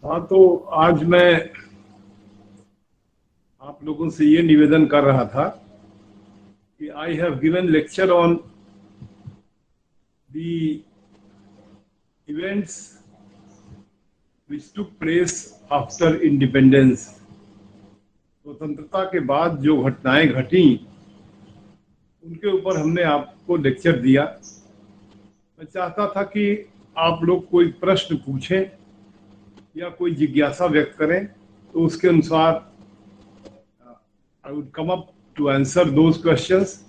हाँ, तो आज मैं आप लोगों से ये निवेदन कर रहा था कि I have given lecture on the events which took place after independence. स्वतंत्रता के बाद जो घटनाएं घटी उनके ऊपर हमने आपको लेक्चर दिया। मैं चाहता था कि आप लोग कोई प्रश्न पूछें या कोई जिज्ञासा व्यक्त करें, तो उसके अनुसार I would come up to answer those questions.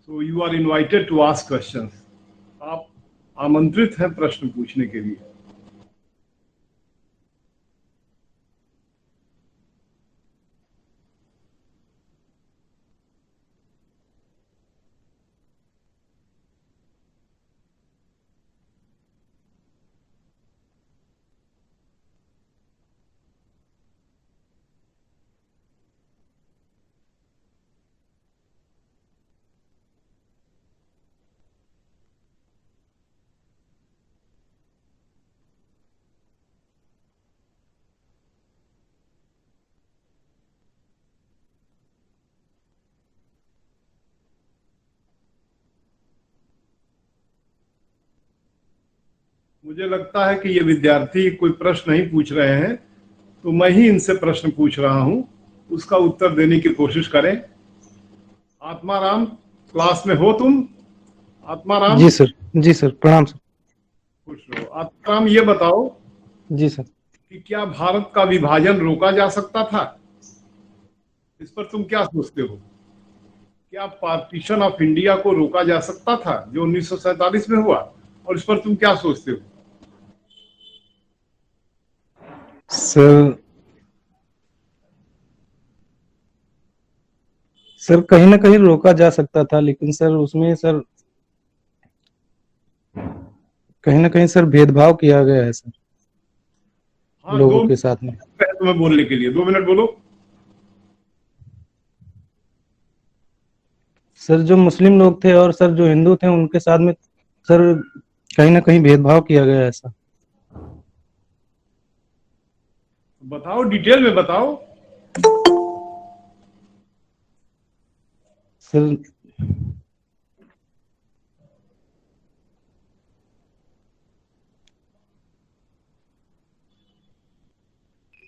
So you are invited to ask questions. आप आमंत्रित हैं प्रश्न पूछने के लिए। मुझे लगता है कि ये विद्यार्थी कोई प्रश्न नहीं पूछ रहे हैं, तो मैं ही इनसे प्रश्न पूछ रहा हूं, उसका उत्तर देने की कोशिश करें। आत्माराम, क्लास में हो तुम? आत्माराम, जी सर। जी सर, प्रणाम सर। खुश रहो। आत्माराम, ये बताओ जी सर। कि क्या भारत का विभाजन रोका जा सकता था? इस पर तुम क्या सोचते हो? क्या पार्टीशन ऑफ इंडिया को रोका जा सकता था जो 1947 में हुआ? और इस पर तुम क्या सोचते हो? सर सर कहीं ना कहीं रोका जा सकता था, लेकिन सर उसमें सर कहीं ना कहीं सर भेदभाव किया गया है सर, हाँ, लोगों दो के साथ में। मिनट है तुम्हें बोलने के लिए, 2 मिनट बोलो। सर जो मुस्लिम लोग थे और सर जो हिंदू थे उनके साथ में सर कहीं ना कहीं भेदभाव किया गया है सर। बताओ, डिटेल में बताओ। सर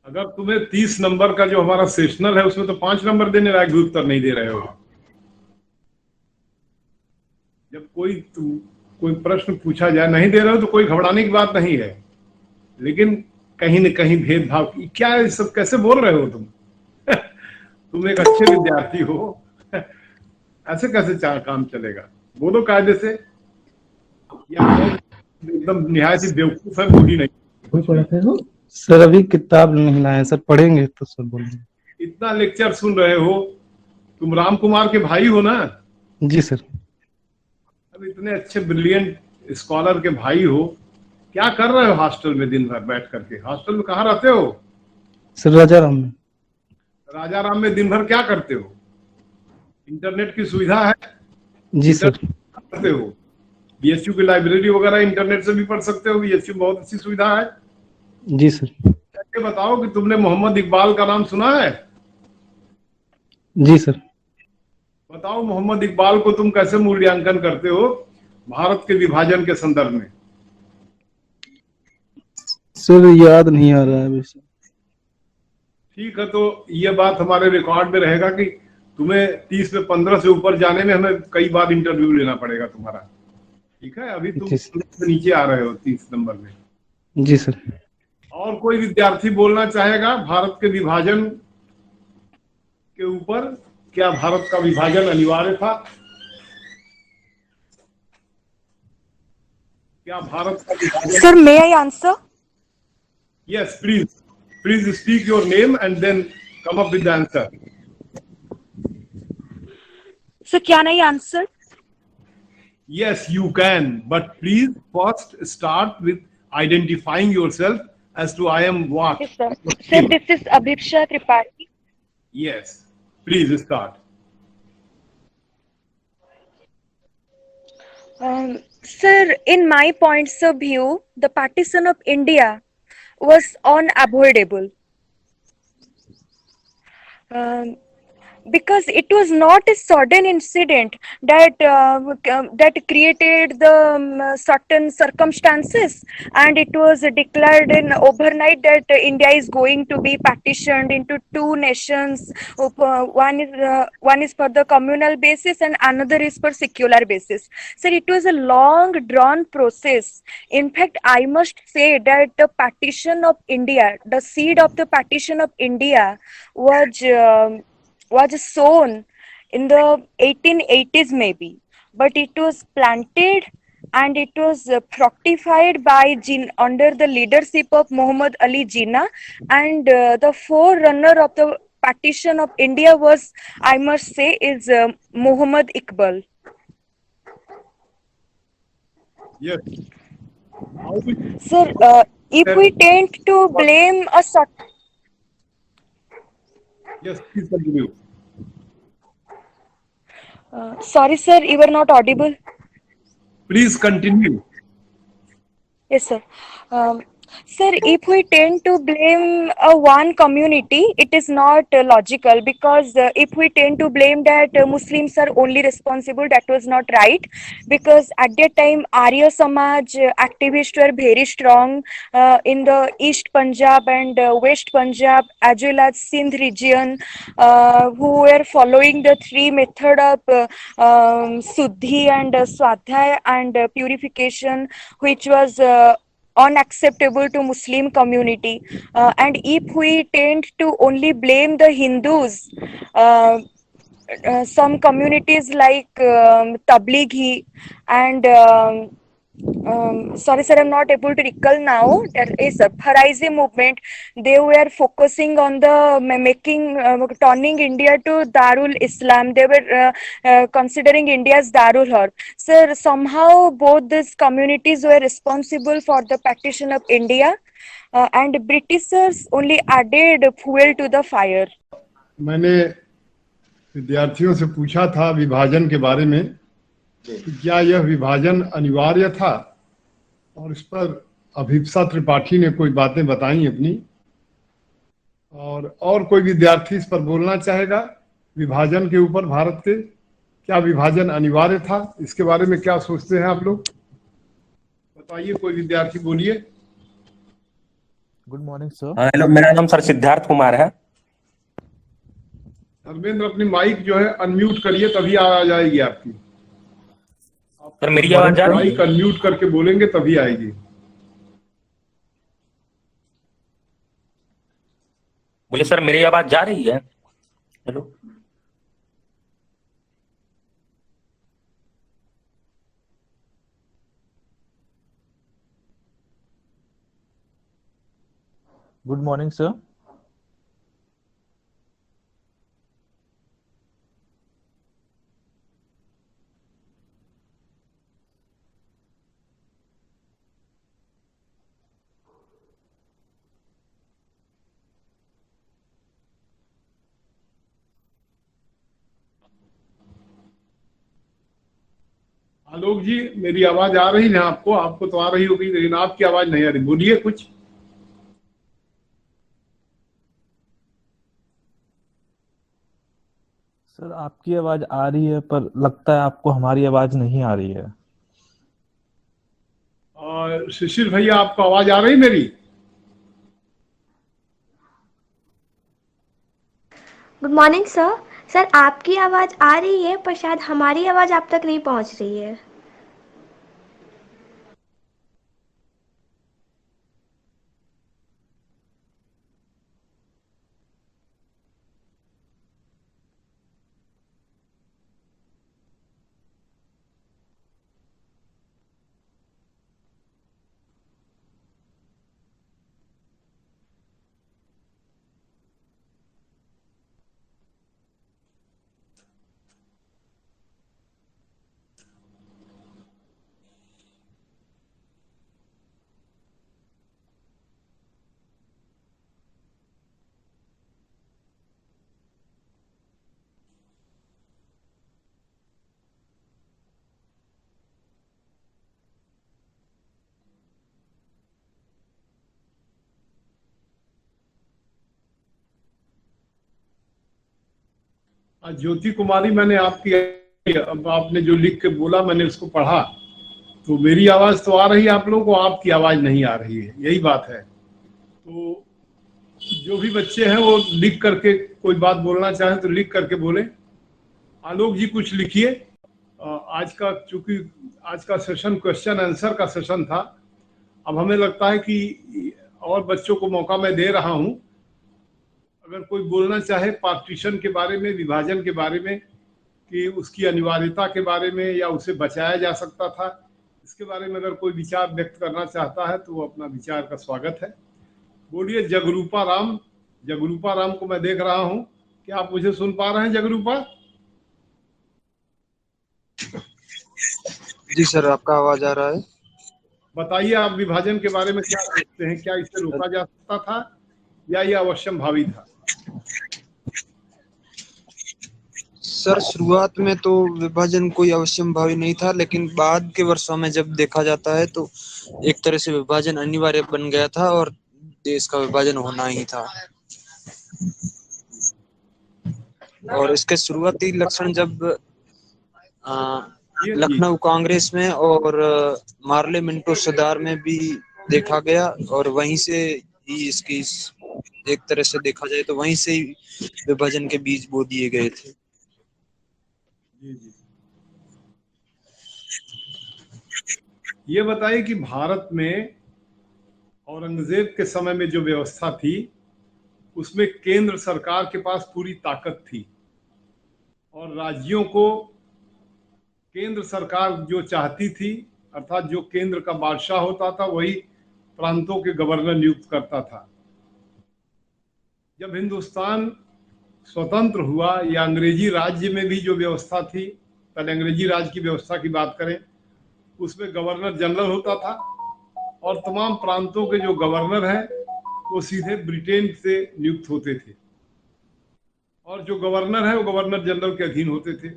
अगर तुम्हें 30 नंबर का जो हमारा सेशनल है उसमें तो 5 नंबर देने लायक भी उत्तर नहीं दे रहे हो। जब कोई प्रश्न पूछा जाए नहीं दे रहे हो तो कोई घबराने की बात नहीं है, लेकिन कहीं न कहीं भेदभाव क्या ये सब कैसे बोल रहे हो तुम? तुम एक अच्छे विद्यार्थी हो, ऐसे कैसे काम चलेगा? बोलो कायदे से। ये आप लोग एकदम निहायत ही बेवकूफ है, मूडी नहीं कुछ भी। सर अभी किताब नहीं लाए सर, पढ़ेंगे तो सर बोलेंगे। इतना लेक्चर सुन रहे हो, तुम राम कुमार के भाई हो ना? जी सर। अब इतने अच्छे ब्रिलियंट स्कॉलर के भाई हो, क्या कर रहे हो हॉस्टल में दिन भर बैठ करके? हॉस्टल में कहाँ रहते हो? सर राजाराम में। राजाराम में दिन भर क्या करते हो? इंटरनेट की सुविधा है? जी सर। इंटरनेट करते हो? बीएचयू की लाइब्रेरी वगैरह इंटरनेट से भी पढ़ सकते हो, बीएचयू बहुत अच्छी सुविधा है। जी सर। ये बताओ कि तुमने मोहम्मद इकबाल का नाम सुना है? जी सर। बताओ मोहम्मद इकबाल को तुम कैसे मूल्यांकन करते हो भारत के विभाजन के संदर्भ में? सर याद नहीं आ रहा है अभी सर। ठीक है, तो ये बात हमारे रिकॉर्ड में रहेगा कि तुम्हें 30 में 15 से ऊपर जाने में हमें कई बार इंटरव्यू लेना पड़ेगा तुम्हारा। ठीक है, अभी तुम जी 15 से नीचे आ रहे हो 30 नंबर में। जी सर। और कोई विद्यार्थी बोलना चाहेगा भारत के विभाजन के ऊपर? क्या भारत का विभाजन अनिवार्य था? क्या भारत का विभाजन? Sir, may I answer? Yes please, please speak your name and then come up with the answer. Sir, can I answer? Yes, you can, but please first start with identifying yourself as to I am what. Yes, sir. Sir, this is Abhiksha Tripathi. Yes, please start. Sir, in my points of view, the partition of India was unavoidable. Um, because it was not a sudden incident that created the certain circumstances, and it was declared in overnight that India is going to be partitioned into two nations. One is for the communal basis and another is for secular basis. So it was a long drawn process. In fact, I must say that the partition of India, the seed of the partition of India was sown in the 1880s maybe, but it was planted and it was fructified by under the leadership of Muhammad Ali Jinnah, and the forerunner of the partition of India was, I must say, is Muhammad Iqbal. Yes. How we Sir, if we tend to blame a yes, please continue. sorry sir, you were not audible. Please continue. Yes, sir. Um, Sir, if we tend to blame one community, it is not logical, because if we tend to blame that Muslims are only responsible, that was not right. Because at that time, Arya Samaj activists were very strong in the East Punjab and West Punjab, as well as Sindh region, who were following the three method of Suddhi and Swadhyay and purification, which was unacceptable to Muslim community. And if we tend to only blame the Hindus, uh, some communities like Tablighi and sorry sir, I'm not able to recall now. There is a Faraizi movement. They were focusing on the making turning India to Darul Islam. They were considering India as Darul Harb. Sir, somehow both these communities were responsible for the partition of India, and Britishers only added fuel to the fire. मैंने विद्यार्थियों से पूछा था विभाजन के बारे में कि क्या यह विभाजन अनिवार्य था, और इस पर अभिप्सा त्रिपाठी ने कोई बातें बताई अपनी, और कोई विद्यार्थी इस पर बोलना चाहेगा विभाजन के ऊपर भारत के? क्या विभाजन अनिवार्य था? इसके बारे में क्या सोचते हैं आप लोग? बताइए, कोई विद्यार्थी बोलिए। Good morning sir. हेलो, मेरा नाम सर सिद्धार्थ कुमार है। धर्मेंद्र, अपनी माइक जो है अनम्यूट करिए, तभी आ जाएगी आपकी। सर मेरी आवाज आ रही है? माइक अनम्यूट करके बोलेंगे तभी आएगी। बोले सर मेरी आवाज जा रही है? Hello, good morning sir. Alok ji, मेरी आवाज आ रही है आपको? आपको तो आ रही होगी, लेकिन आपकी आवाज नहीं आ रही। बोलिए कुछ। सर आपकी आवाज आ रही है, पर लगता है आपको हमारी आवाज नहीं आ रही है। और सुशील भैया, आपको आवाज आ रही मेरी? Good morning sir. सर आपकी आवाज़ आ रही है, पर शायद हमारी आवाज़ आप तक नहीं पहुंच रही है। ज्योति कुमारी, मैंने आपकी, अब आपने जो लिख के बोला मैंने उसको पढ़ा, तो मेरी आवाज तो आ रही है आप लोगों को, आपकी आवाज नहीं आ रही है, यही बात है। तो जो भी बच्चे हैं वो लिख करके, कोई बात बोलना चाहे तो लिख करके बोले। आलोक जी कुछ लिखिए। आज का, चूंकि आज का सेशन क्वेश्चन आंसर का सेशन था, अब हमें लगता है कि और बच्चों को मौका मैं दे रहा हूं, अगर कोई बोलना चाहे पार्टीशन के बारे में, विभाजन के बारे में, कि उसकी अनिवार्यता के बारे में या उसे बचाया जा सकता था, इसके बारे में अगर कोई विचार व्यक्त करना चाहता है तो वो अपना विचार का स्वागत है। बोलिए। जगरूपा राम, जगरूपा राम को मैं देख रहा हूं, क्या आप मुझे सुन पा रहे हैं जगरूपा? जी सर, आपका आवाज आ रहा है। बताइए आप विभाजन के बारे में क्या सोचते हैं, क्या इसे रोका जा सकता था या ये अवश्यम भावी था? सर, शुरुआत में तो विभाजन कोई अवश्यम भावी नहीं था, लेकिन बाद के वर्षों में जब देखा जाता है तो एक तरह से विभाजन अनिवार्य बन गया था और देश का विभाजन होना ही था। और इसके शुरुआती लक्षण जब लखनऊ कांग्रेस में और मार्ले मिंटो सुधार में भी देखा गया, और वहीं से ही इसकी, एक तरह से देखा जाए तो वहीं से ही विभाजन के बीज बो दिए गए थे। जी। ये बताइए कि भारत में औरंगजेब के समय में जो व्यवस्था थी उसमें केंद्र सरकार के पास पूरी ताकत थी और राज्यों को केंद्र सरकार जो चाहती थी, अर्थात जो केंद्र का बादशाह होता था वही प्रांतों के गवर्नर नियुक्त करता था। जब हिंदुस्तान स्वतंत्र हुआ या अंग्रेजी राज्य में भी जो व्यवस्था थी, पहले अंग्रेजी राज्य की व्यवस्था की बात करें, उसमें गवर्नर जनरल होता था और तमाम प्रांतों के जो गवर्नर हैं वो सीधे ब्रिटेन से नियुक्त होते थे और जो गवर्नर है वो गवर्नर जनरल के अधीन होते थे।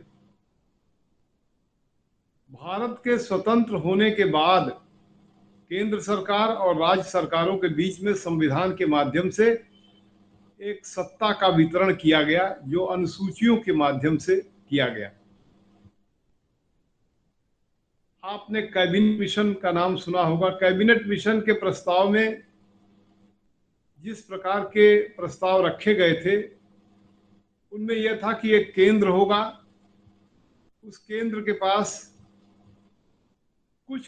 भारत के स्वतंत्र होने के बाद केंद्र सरकार और राज्य सरकारों के बीच में संविधान के माध्यम से एक सत्ता का वितरण किया गया जो अनुसूचियों के माध्यम से किया गया। आपने कैबिनेट मिशन का नाम सुना होगा। कैबिनेट मिशन के प्रस्ताव में जिस प्रकार के प्रस्ताव रखे गए थे उनमें यह था कि एक केंद्र होगा, उस केंद्र के पास कुछ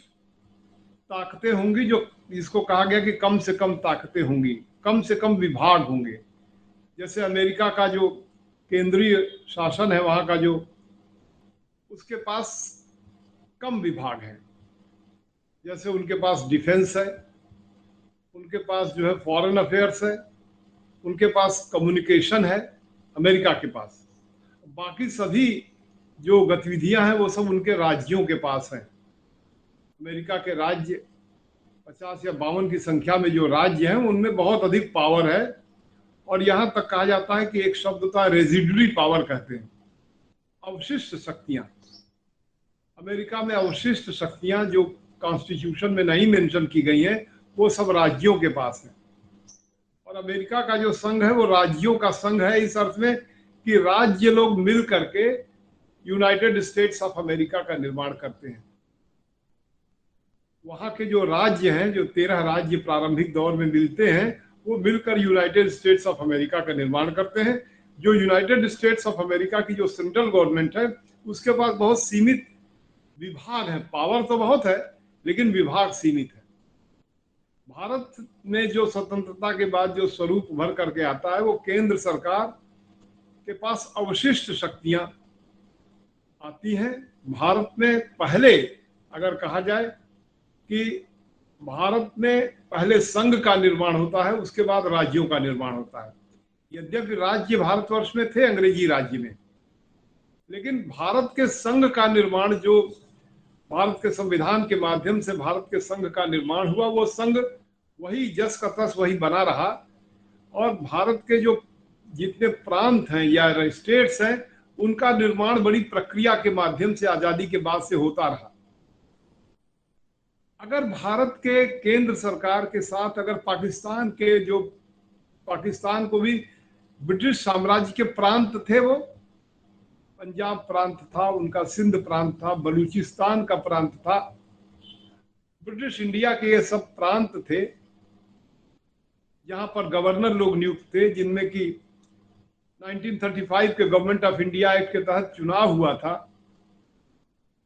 ताकतें होंगी, जो जिसको कहा गया कि कम से कम ताकतें होंगी, कम से कम विभाग होंगे। जैसे अमेरिका का जो केंद्रीय शासन है वहाँ का जो, उसके पास कम विभाग हैं। जैसे उनके पास डिफेंस है, उनके पास जो है फॉरेन अफेयर्स है, उनके पास कम्युनिकेशन है अमेरिका के पास। बाकी सभी जो गतिविधियां हैं वो सब उनके राज्यों के पास हैं। अमेरिका के राज्य 50 या 52 की संख्या में जो राज्य हैं उनमें बहुत अधिक पावर है और यहाँ तक कहा जाता है कि एक शब्द होता है रेजिडुअरी पावर कहते हैं, अवशिष्ट शक्तियां। अमेरिका में अवशिष्ट शक्तियां जो कॉन्स्टिट्यूशन में नहीं मेंशन की गई हैं वो सब राज्यों के पास है। और अमेरिका का जो संघ है वो राज्यों का संघ है, इस अर्थ में कि राज्य लोग मिल करके यूनाइटेड स्टेट्स ऑफ अमेरिका का निर्माण करते हैं। वहाँ के जो राज्य हैं, जो 13 राज्य प्रारंभिक दौर में मिलते हैं, वो मिलकर यूनाइटेड स्टेट्स ऑफ अमेरिका का निर्माण करते हैं। जो यूनाइटेड स्टेट्स ऑफ अमेरिका की जो सेंट्रल गवर्नमेंट है उसके पास बहुत सीमित विभाग हैं। पावर तो बहुत है लेकिन विभाग सीमित है। भारत में जो स्वतंत्रता के बाद जो स्वरूप उभर करके आता है वो केंद्र सरकार के पास अवशिष्ट शक्तियां आती हैं। भारत में पहले अगर कहा जाए कि भारत में पहले संघ का निर्माण होता है, उसके बाद राज्यों का निर्माण होता है। यद्यपि राज्य भारतवर्ष में थे अंग्रेजी राज्य में, लेकिन भारत के संघ का निर्माण जो भारत के संविधान के माध्यम से भारत के संघ का निर्माण हुआ, वो संघ वही जस का तस वही बना रहा और भारत के जो जितने प्रांत हैं या स्टेट्स हैं उनका निर्माण बड़ी प्रक्रिया के माध्यम से आजादी के बाद से होता रहा। अगर भारत के केंद्र सरकार के साथ अगर पाकिस्तान के जो, पाकिस्तान को भी ब्रिटिश साम्राज्य के प्रांत थे वो, पंजाब प्रांत था, उनका सिंध प्रांत था, बलूचिस्तान का प्रांत था। ब्रिटिश इंडिया के ये सब प्रांत थे जहां पर गवर्नर लोग नियुक्त थे, जिनमें कि 1935 के गवर्नमेंट ऑफ इंडिया एक्ट के तहत चुनाव हुआ था।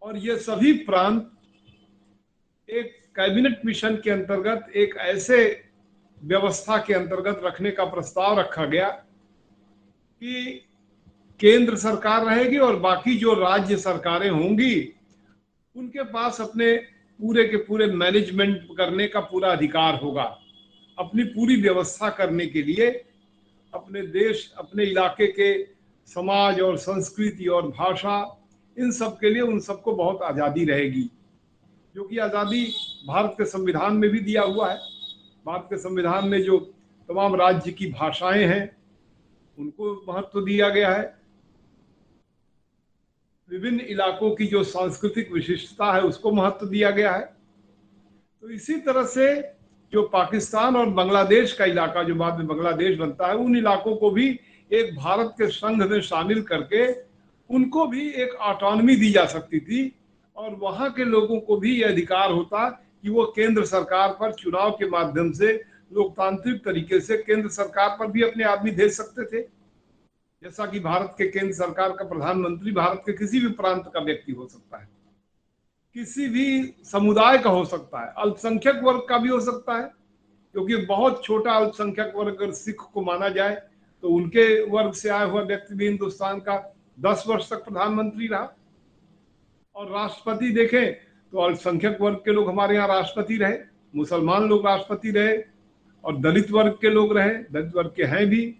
और ये सभी प्रांत एक कैबिनेट मिशन के अंतर्गत एक ऐसे व्यवस्था के अंतर्गत रखने का प्रस्ताव रखा गया कि केंद्र सरकार रहेगी और बाकी जो राज्य सरकारें होंगी उनके पास अपने पूरे के पूरे मैनेजमेंट करने का पूरा अधिकार होगा। अपनी पूरी व्यवस्था करने के लिए अपने देश, अपने इलाके के समाज और संस्कृति और भाषा, इन सब के लिए उन सबको बहुत आज़ादी रहेगी, जो कि आज़ादी भारत के संविधान में भी दिया हुआ है। भारत के संविधान में जो तमाम राज्य की भाषाएं हैं उनको महत्व दिया गया है। विभिन्न इलाकों की जो सांस्कृतिक विशिष्टता है उसको महत्व दिया गया है। तो इसी तरह से जो पाकिस्तान और बांग्लादेश का इलाका, जो बाद में बांग्लादेश बनता है, उन इलाकों को भी एक भारत के संघ में शामिल करके उनको भी एक ऑटोनॉमी दी जा सकती थी और वहां के लोगों को भी यह अधिकार होता कि वो केंद्र सरकार पर चुनाव के माध्यम से लोकतांत्रिक तरीके से केंद्र सरकार पर भी अपने आदमी भेज सकते थे। जैसा कि भारत के केंद्र सरकार का प्रधानमंत्री भारत के किसी भी प्रांत का व्यक्ति हो सकता है, किसी भी समुदाय का हो सकता है, अल्पसंख्यक वर्ग का भी हो सकता है, क्योंकि बहुत छोटा अल्पसंख्यक वर्ग अगर सिख को माना जाए तो उनके वर्ग से आया हुआ व्यक्ति भी हिंदुस्तान का 10 वर्ष तक प्रधानमंत्री रहा। और राष्ट्रपति देखें तो अल्पसंख्यक वर्ग के लोग हमारे यहाँ राष्ट्रपति रहे, मुसलमान लोग राष्ट्रपति रहे और दलित वर्ग के लोग रहे, दलित वर्ग के हैं भी,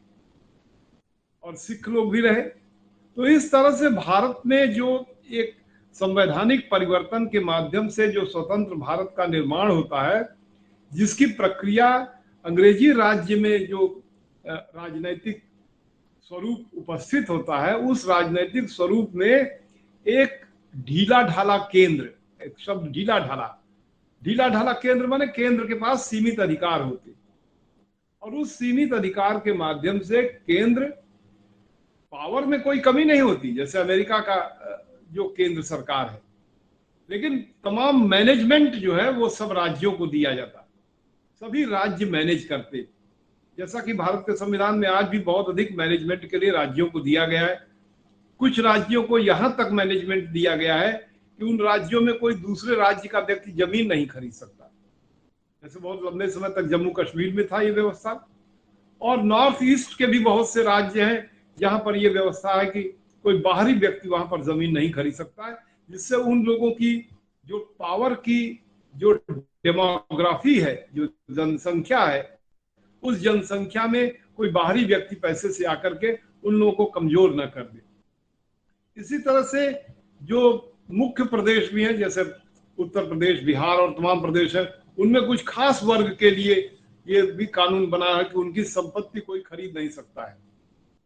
और सिख लोग भी रहे। तो इस तरह से भारत में जो एक संवैधानिक परिवर्तन के माध्यम से जो स्वतंत्र भारत का निर्माण होता है, जिसकी प्रक्रिया अंग्रेजी राज्य में जो राजनैतिक स्वरूप उपस्थित होता है, उस राजनैतिक स्वरूप में एक ढीला ढाला केंद्र, एक शब्द ढीला ढाला केंद्र माने केंद्र के पास सीमित अधिकार होते, और उस सीमित अधिकार के माध्यम से केंद्र पावर में कोई कमी नहीं होती जैसे अमेरिका का जो केंद्र सरकार है, लेकिन तमाम मैनेजमेंट जो है वो सब राज्यों को दिया जाता, सभी राज्य मैनेज करते। जैसा कि भारत के संविधान में आज भी बहुत अधिक मैनेजमेंट के लिए राज्यों को दिया गया है। कुछ राज्यों को यहां तक मैनेजमेंट दिया गया है कि उन राज्यों में कोई दूसरे राज्य का व्यक्ति जमीन नहीं खरीद सकता। जैसे बहुत लंबे समय तक जम्मू कश्मीर में था ये व्यवस्था, और नॉर्थ ईस्ट के भी बहुत से राज्य हैं जहां पर यह व्यवस्था है कि कोई बाहरी व्यक्ति वहां पर जमीन नहीं खरीद सकता है, जिससे उन लोगों की जो पावर की जो डेमोग्राफी है, जो जनसंख्या है, उस जनसंख्या में कोई बाहरी व्यक्ति पैसे से आकर के उन लोगों को कमजोर न कर दे। इसी तरह से जो मुख्य प्रदेश भी हैं, जैसे उत्तर प्रदेश, बिहार और तमाम प्रदेश है, उनमें कुछ खास वर्ग के लिए ये भी कानून बना है कि उनकी संपत्ति कोई खरीद नहीं सकता है।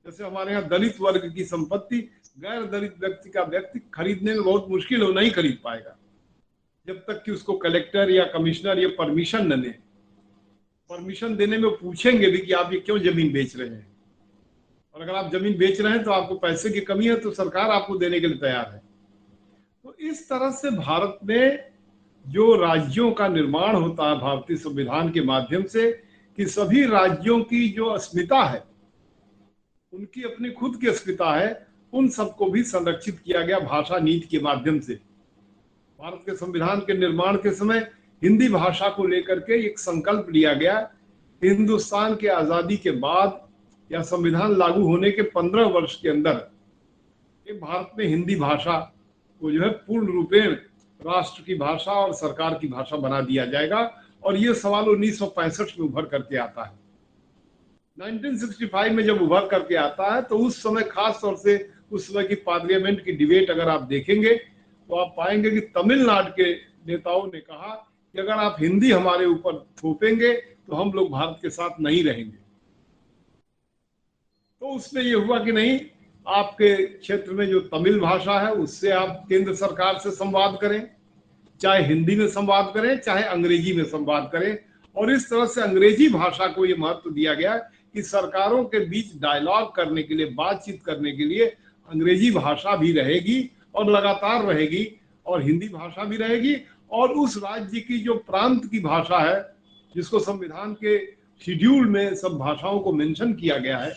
जैसे हमारे यहाँ दलित वर्ग की संपत्ति गैर दलित व्यक्ति का व्यक्ति खरीदने में बहुत मुश्किल हो, नहीं खरीद पाएगा जब तक कि उसको कलेक्टर या कमिश्नर ये परमिशन न दे। परमिशन देने में पूछेंगे भी कि आप ये क्यों जमीन बेच रहे हैं, और अगर आप जमीन बेच रहे हैं तो आपको पैसे की कमी है तो सरकार आपको देने के लिए तैयार है। तो इस तरह से भारत में जो राज्यों का निर्माण होता है भारतीय संविधान के माध्यम से, कि सभी राज्यों की जो अस्मिता है, उनकी अपनी खुद की अस्मिता है, उन सबको भी संरक्षित किया गया भाषा नीति के माध्यम से। भारत के संविधान के निर्माण के समय हिंदी भाषा को लेकर के एक संकल्प लिया गया। हिंदुस्तान के आजादी के बाद या संविधान लागू होने के 15 वर्ष के अंदर भारत में हिंदी भाषा को जो है पूर्ण रूपेण राष्ट्र की भाषा और सरकार की भाषा बना दिया जाएगा। और ये सवाल 1965 में उभर करके आता है। 1965 में जब उभर करके आता है तो उस समय खास तौर से उस समय की पार्लियामेंट की डिबेट अगर आप देखेंगे तो आप पाएंगे कि तमिलनाडु के नेताओं ने कहा कि अगर आप हिंदी हमारे ऊपर थोपेंगे तो हम लोग भारत के साथ नहीं रहेंगे। तो उसमें यह हुआ कि नहीं, आपके क्षेत्र में जो तमिल भाषा है उससे आप केंद्र सरकार से संवाद करें, चाहे हिंदी में संवाद करें चाहे अंग्रेजी में संवाद करें। और इस तरह से अंग्रेजी भाषा को ये महत्व दिया गया कि सरकारों के बीच डायलॉग करने के लिए, बातचीत करने के लिए अंग्रेजी भाषा भी रहेगी और लगातार रहेगी, और हिंदी भाषा भी रहेगी, और उस राज्य की जो प्रांत की भाषा है जिसको संविधान के शेड्यूल में सब भाषाओं को मेंशन किया गया है,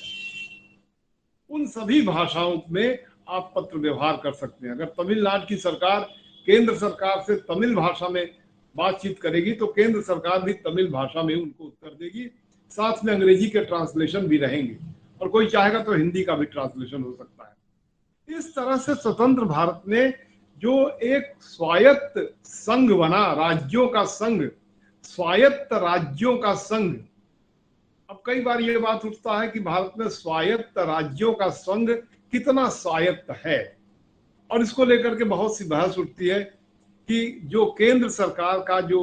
उन सभी भाषाओं में आप पत्र व्यवहार कर सकते हैं। अगर तमिलनाडु की सरकार केंद्र सरकार से तमिल भाषा में बातचीत करेगी तो केंद्र सरकार भी तमिल भाषा में उनको उत्तर देगी, साथ में अंग्रेजी के ट्रांसलेशन भी रहेंगे, और कोई चाहेगा तो हिंदी का भी ट्रांसलेशन हो सकता है। इस तरह से स्वतंत्र भारत में जो एक स्वायत्त संघ बना, राज्यों का संघ, स्वायत्त राज्यों का संघ। अब कई बार ये बात उठता है कि भारत में स्वायत्त राज्यों का संघ कितना स्वायत्त है, और इसको लेकर के बहुत सी बहस उठती है कि जो केंद्र सरकार का जो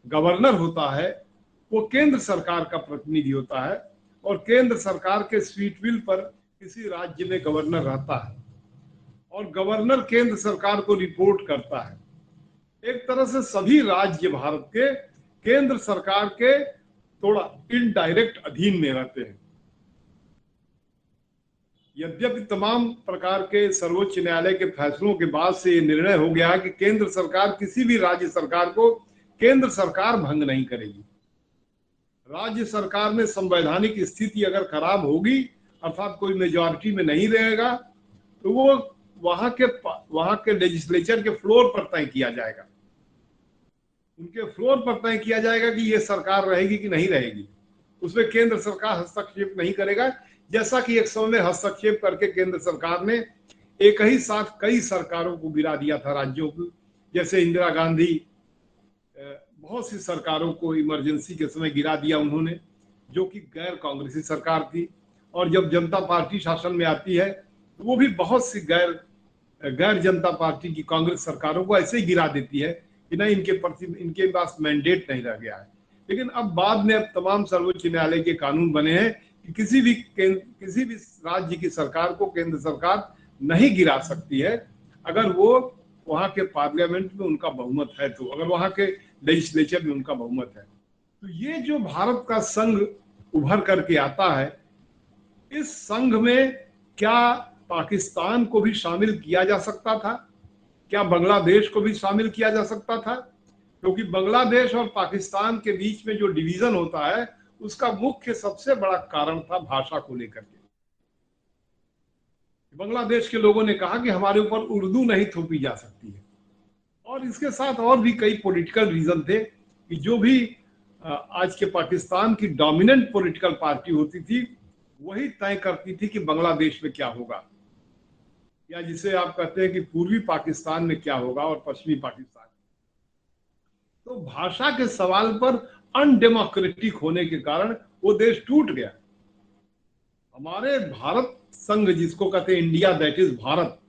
गवर्नर होता है वो केंद्र सरकार का प्रतिनिधि होता है, और केंद्र सरकार के स्वीट विल पर किसी राज्य में गवर्नर रहता है, और गवर्नर केंद्र सरकार को रिपोर्ट करता है। एक तरह से सभी राज्य भारत के केंद्र सरकार के थोड़ा इनडायरेक्ट अधीन में रहते हैं। यद्यपि तमाम प्रकार के सर्वोच्च न्यायालय के फैसलों के बाद से ये निर्णय हो गया है कि केंद्र सरकार किसी भी राज्य सरकार को केंद्र सरकार भंग नहीं करेगी। राज्य सरकार में संवैधानिक स्थिति अगर खराब होगी, अर्थात कोई मेजॉरिटी में नहीं रहेगा, तो वो वहां के लेजिस्लेचर के फ्लोर पर तय किया जाएगा, उनके फ्लोर पर तय किया जाएगा कि ये सरकार रहेगी कि नहीं रहेगी। उसमें केंद्र सरकार हस्तक्षेप नहीं करेगा, जैसा कि एक समय में हस्तक्षेप करके केंद्र सरकार ने एक ही साथ कई सरकारों को गिरा दिया था राज्यों को, जैसे इंदिरा गांधी बहुत सी सरकारों को इमरजेंसी के समय गिरा दिया उन्होंने, जो कि गैर कांग्रेसी सरकार थी, और जब जनता पार्टी शासन में आती है तो वो भी बहुत सी गैर जनता पार्टी की कांग्रेस सरकारों को ऐसे ही गिरा देती है कि नहीं, इनके पास मैंडेट नहीं रह गया है। लेकिन अब बाद में अब तमाम सर्वोच्च न्यायालय के कानून बने हैं कि किसी भी राज्य की सरकार को केंद्र सरकार नहीं गिरा सकती है अगर वो वहां के पार्लियामेंट में उनका बहुमत है, तो अगर वहां के लेजिस्लेचर में उनका बहुमत है। तो ये जो भारत का संघ उभर करके आता है, इस संघ में क्या पाकिस्तान को भी शामिल किया जा सकता था? क्या बांग्लादेश को भी शामिल किया जा सकता था? क्योंकि बांग्लादेश और पाकिस्तान के बीच में जो डिवीजन होता है उसका मुख्य सबसे बड़ा कारण था भाषा को लेकर के। बांग्लादेश के लोगों ने कहा कि हमारे ऊपर उर्दू नहीं थोपी जा सकती है, और इसके साथ और भी कई पॉलिटिकल रीजन थे कि जो भी आज के पाकिस्तान की डोमिनेंट पॉलिटिकल पार्टी होती थी वही तय करती थी कि बांग्लादेश में क्या होगा, या जिसे आप कहते हैं कि पूर्वी पाकिस्तान में क्या होगा और पश्चिमी पाकिस्तान। तो भाषा के सवाल पर अनडेमोक्रेटिक होने के कारण वो देश टूट गया। हमारे भारत संघ, जिसको कहते हैं इंडिया दैट इज भारत,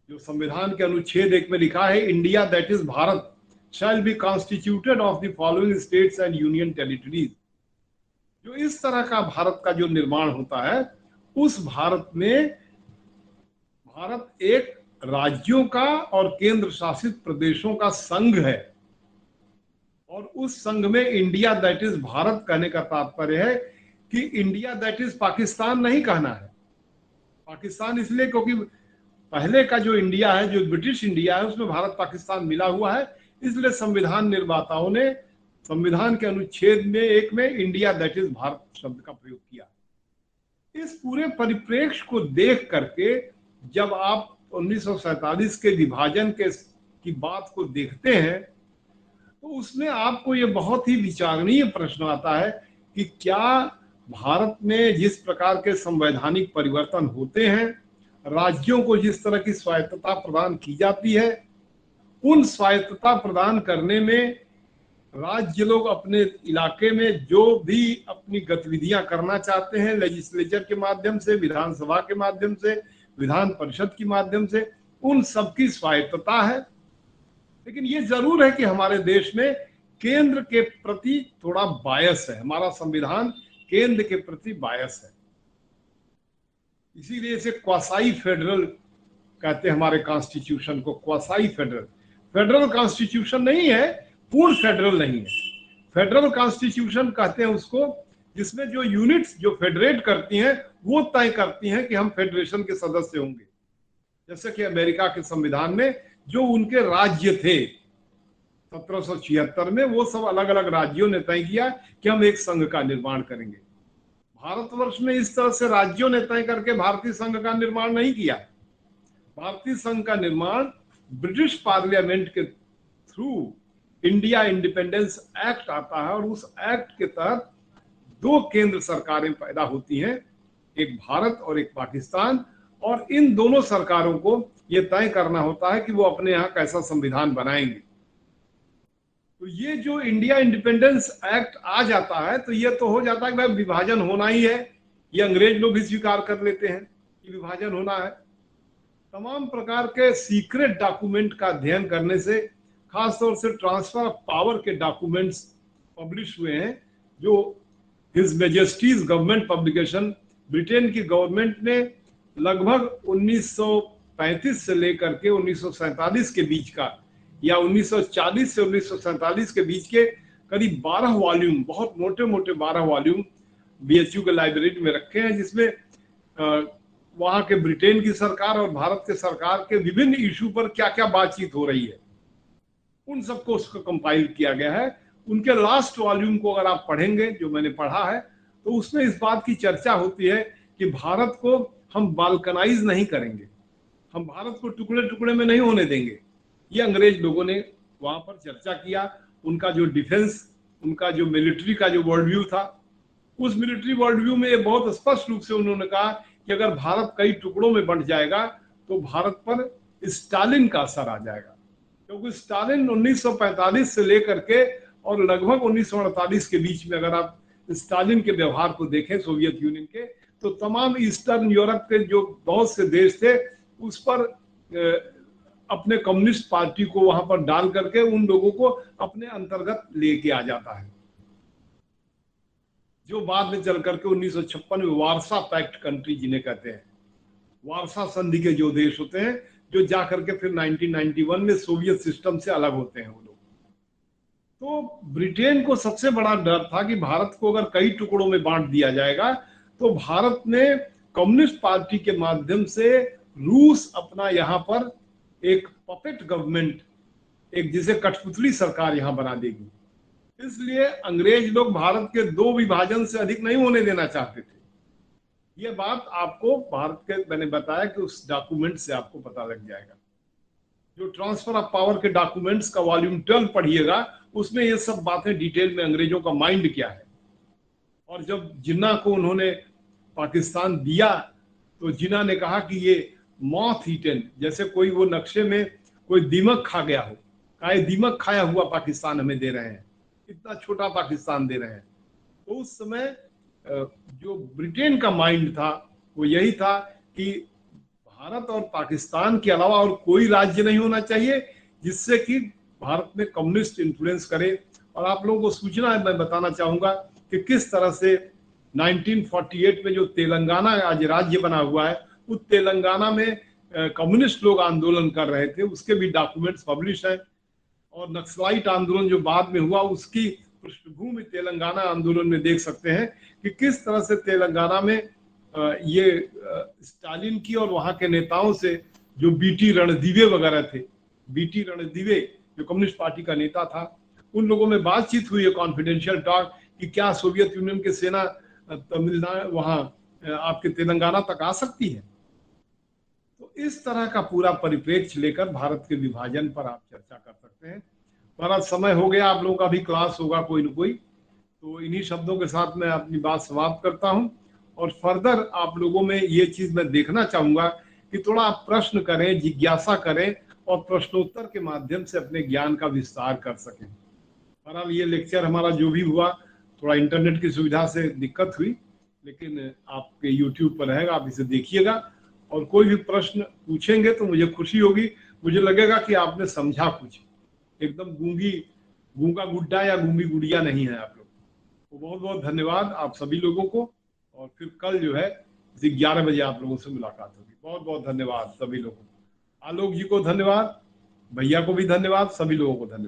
जो संविधान के अनुच्छेद 1 में लिखा है, India that is Bharat shall be constituted of the following states and union territories. जो इस तरह का भारत का जो निर्माण होता है, उस भारत में भारत एक राज्यों का और केंद्र शासित प्रदेशों का संघ है, और उस संघ में इंडिया दैट इज भारत कहने का तात्पर्य है कि इंडिया दैट इज पाकिस्तान नहीं कहना है। पाकिस्तान इसलिए क्योंकि पहले का जो इंडिया है, जो ब्रिटिश इंडिया है, उसमें भारत पाकिस्तान मिला हुआ है, इसलिए संविधान निर्माताओं ने संविधान के अनुच्छेद में 1 में इंडिया दैट इज भारत शब्द का प्रयोग किया। इस पूरे परिप्रेक्ष्य को देख करके जब आप 1947 के विभाजन की बात को देखते हैं तो उसमें आपको ये बहुत ही विचारणीय प्रश्न आता है कि क्या भारत में जिस प्रकार के संवैधानिक परिवर्तन होते हैं, राज्यों को जिस तरह की स्वायत्तता प्रदान की जाती है, उन स्वायत्तता प्रदान करने में राज्य लोग अपने इलाके में जो भी अपनी गतिविधियां करना चाहते हैं, लेजिस्लेचर के माध्यम से, विधानसभा के माध्यम से, विधान परिषद के माध्यम से, उन सबकी स्वायत्तता है। लेकिन ये जरूर है कि हमारे देश में केंद्र के प्रति थोड़ा बायस है, हमारा संविधान केंद्र के प्रति बायस है, इसीलिए इसे क्वासाई फेडरल कहते हैं। हमारे कॉन्स्टिट्यूशन को क्वासाई फेडरल, फेडरल कॉन्स्टिट्यूशन नहीं है, पूर्ण फेडरल नहीं है। फेडरल कॉन्स्टिट्यूशन कहते हैं उसको जिसमें जो यूनिट्स जो फेडरेट करती हैं वो तय करती हैं कि हम फेडरेशन के सदस्य होंगे। जैसे कि अमेरिका के संविधान में जो उनके राज्य थे 1776 में, वो सब अलग अलग राज्यों ने तय किया कि हम एक संघ का निर्माण करेंगे। भारतवर्ष में इस तरह से राज्यों ने तय करके भारतीय संघ का निर्माण नहीं किया। भारतीय संघ का निर्माण ब्रिटिश पार्लियामेंट के थ्रू इंडिया इंडिपेंडेंस एक्ट आता है और उस एक्ट के तहत दो केंद्र सरकारें पैदा होती हैं, एक भारत और एक पाकिस्तान, और इन दोनों सरकारों को यह तय करना होता है कि वो अपने यहाँ कैसा संविधान बनाएंगे। तो ये जो इंडिया इंडिपेंडेंस एक्ट आ जाता है तो ये तो हो जाता है कि भाई विभाजन होना ही है, ये अंग्रेज लोग भी स्वीकार कर लेते हैं कि विभाजन होना है। तमाम प्रकार के सीक्रेट डॉक्यूमेंट का अध्ययन करने से, खासतौर से ट्रांसफर ऑफ पावर के डॉक्यूमेंट्स पब्लिश हुए हैं, जो his Majesty's government publication, Britain की गवर्नमेंट ने लगभग 1935 से लेकर के 1947 के बीच का, या 1940 से 1947 के बीच के करीब 12 वॉल्यूम, बहुत मोटे मोटे 12 वॉल्यूम बीएचयू के लाइब्रेरी में रखे हैं, जिसमें वहां के ब्रिटेन की सरकार और भारत के सरकार के विभिन्न इशू पर क्या क्या बातचीत हो रही है, उन सबको उसको कंपाइल किया गया है। उनके लास्ट वॉल्यूम को अगर आप पढ़ेंगे, जो मैंने पढ़ा है, तो उसमें इस बात की चर्चा होती है कि भारत को हम बाल्कनाइज नहीं करेंगे, हम भारत को टुकड़े टुकड़े में नहीं होने देंगे। ये अंग्रेज लोगों ने वहां पर चर्चा किया। उनका जो डिफेंस, उनका जो मिलिट्री का जो वर्ल्ड व्यू था, उस मिलिट्री वर्ल्ड व्यू में ये बहुत स्पष्ट रूप से उन्होंने कहा कि अगर भारत कई टुकड़ों में बंट जाएगा तो भारत पर स्टालिन का असर आ जाएगा, क्योंकि स्टालिन 1945 से लेकर के और लगभग 1948 के बीच में अगर आप स्टालिन के व्यवहार को देखें सोवियत यूनियन के, तो तमाम ईस्टर्न यूरोप के जो बहुत से देश थे उस पर अपने कम्युनिस्ट पार्टी को वहां पर डाल करके उन लोगों को अपने अंतर्गत लेके आ जाता है, जो बाद में चल करके 1956 में वारसा पैक्ट कंट्री जिन्हें कहते हैं, वारसा संधि के जो देश होते हैं, जो जाकर के फिर 1991 में सोवियत सिस्टम से अलग होते हैं वो लोग। तो ब्रिटेन को सबसे बड़ा डर था कि भारत को अगर कई टुकड़ों में बांट दिया जाएगा तो भारत में कम्युनिस्ट पार्टी के माध्यम से रूस अपना यहाँ पर एक पपेट गवर्नमेंट, एक जिसे कठपुतली सरकार यहाँ बना देगी। इसलिए अंग्रेज लोग भारत के दो विभाजन से अधिक नहीं होने देना चाहते थे। ये बात आपको भारत के, मैंने बताया कि उस डॉक्यूमेंट से आपको पता लग जाएगा। जो ट्रांसफर ऑफ पावर के डॉक्यूमेंट्स का वॉल्यूम 12 पढ़िएगा, उसमें ये सब बातें डिटेल में अंग्रेजों का माइंड क्या है। और जब जिन्ना को उन्होंने पाकिस्तान दिया तो जिन्ना ने कहा कि ये मॉथ ईटन, जैसे कोई वो नक्शे में कोई दीमक खा गया हो, कहा दीमक खाया हुआ पाकिस्तान हमें दे रहे हैं, इतना छोटा पाकिस्तान दे रहे हैं। तो उस समय जो ब्रिटेन का माइंड था वो यही था कि भारत और पाकिस्तान के अलावा और कोई राज्य नहीं होना चाहिए जिससे कि भारत में कम्युनिस्ट इन्फ्लुएंस करे। और आप लोगों को सूचना है, मैं बताना चाहूंगा कि किस तरह से 1948 में जो तेलंगाना आज राज्य बना हुआ है, उस तेलंगाना में कम्युनिस्ट लोग आंदोलन कर रहे थे, उसके भी डॉक्यूमेंट्स पब्लिश है। और नक्सलाइट आंदोलन जो बाद में हुआ, उसकी पृष्ठभूमि तेलंगाना आंदोलन में देख सकते हैं कि किस तरह से तेलंगाना में ये स्टालिन की और वहां के नेताओं से, जो बीटी रणदिवे वगैरह थे, बीटी रणदिवे जो कम्युनिस्ट पार्टी का नेता था, उन लोगों में बातचीत हुई है, कॉन्फिडेंशियल टॉक, कि क्या सोवियत यूनियन की सेना तमिलनाडु वहां आपके तेलंगाना तक आ सकती है। तो इस तरह का पूरा परिप्रेक्ष्य लेकर भारत के विभाजन पर आप चर्चा कर सकते हैं। हमारा समय हो गया, आप लोगों का भी क्लास होगा कोई न कोई, तो इन्हीं शब्दों के साथ मैं अपनी बात समाप्त करता हूं। और फर्दर आप लोगों में ये चीज मैं देखना चाहूंगा कि थोड़ा आप प्रश्न करें, जिज्ञासा करें और प्रश्नोत्तर के माध्यम से अपने ज्ञान का विस्तार कर सकें। बहरहाल ये लेक्चर हमारा जो भी हुआ, थोड़ा इंटरनेट की सुविधा से दिक्कत हुई, लेकिन आपके यूट्यूब पर रहेगा, आप इसे देखिएगा और कोई भी प्रश्न पूछेंगे तो मुझे खुशी होगी। मुझे लगेगा कि आपने समझा कुछ, एकदम गूंगा गुड्डा या गूंगी गुड़िया नहीं है आप लोग। तो बहुत बहुत धन्यवाद आप सभी लोगों को, और फिर कल जो है 11 बजे आप लोगों से मुलाकात होगी। बहुत बहुत धन्यवाद सभी लोगों को। आलोक जी को धन्यवाद, भैया को भी धन्यवाद, सभी लोगों को धन्यवाद।